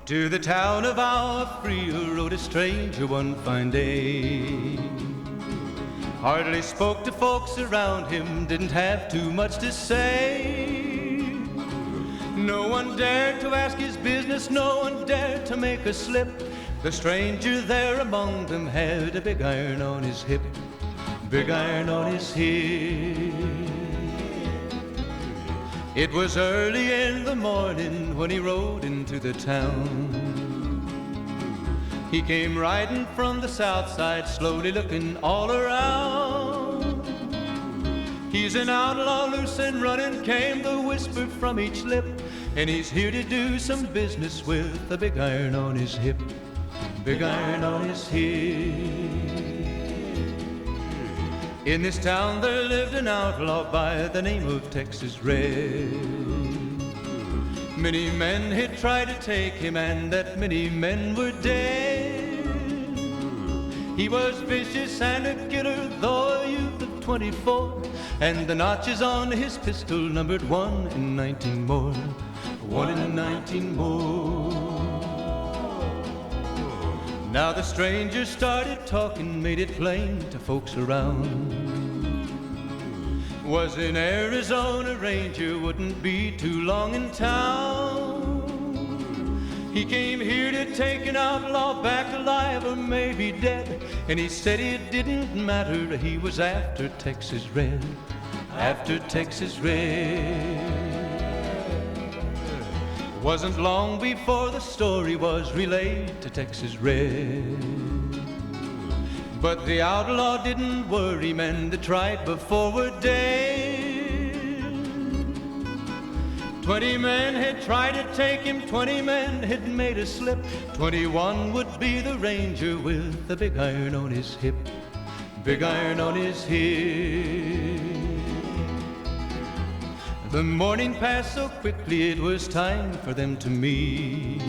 To the town of our free rode a stranger one fine day. Hardly spoke to folks around him, didn't have too much to say. No one dared to ask his business, no one dared to make a slip. The stranger there among them had a big iron on his hip, big iron on his hip. It was early in the morning when he rode into the town. He came riding from the south side, slowly looking all around. He's an outlaw, loose and running, came the whisper from each lip, and he's here to do some business with a big iron on his hip, big iron on his hip. In this town there lived an outlaw by the name of Texas Red. Many men had tried to take him, and that many men were dead. He was vicious and a killer, though a youth of 24, and the notches on his pistol numbered 1 in 19 more, 1 in 19 more. Now the stranger started talking, made it plain to folks around. Was an Arizona ranger, wouldn't be too long in town. He came here to take an outlaw back alive or maybe dead, and he said it didn't matter, he was after Texas Red, after Texas Red. Wasn't long before the story was relayed to Texas Red. But the outlaw didn't worry, men that tried before were dead. 20 men had tried to take him, 20 men had made a slip. 21 would be the ranger with the big iron on his hip, big iron on his hip. The morning passed so quickly, it was time for them to meet.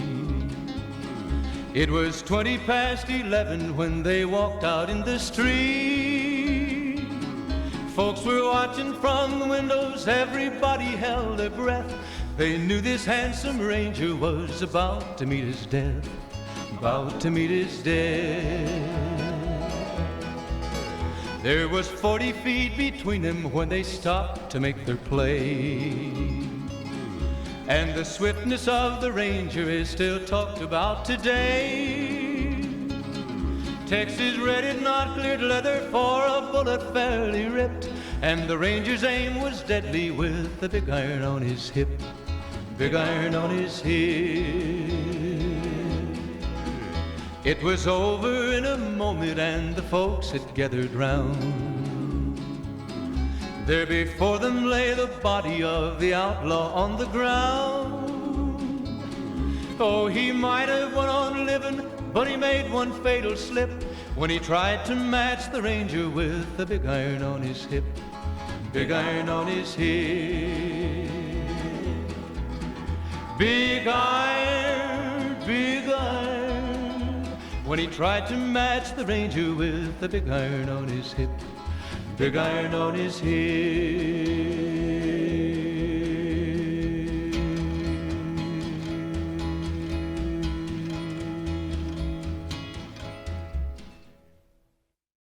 It was 20 past 11 when they walked out in the street. Folks were watching from the windows, everybody held their breath. They knew this handsome ranger was about to meet his death, about to meet his death. There was 40 feet between them when they stopped to make their play. And the swiftness of the ranger is still talked about today. Texas Red had not cleared leather for a bullet fairly ripped, and the ranger's aim was deadly with the big iron on his hip, big iron on his hip. It was over in a moment and the folks had gathered round. There before them lay the body of the outlaw on the ground. Oh, he might have went on living, but he made one fatal slip when he tried to match the ranger with the big iron on his hip, big iron on his hip. Big iron, big iron, when he tried to match the ranger with the big iron on his hip, big iron on his hip.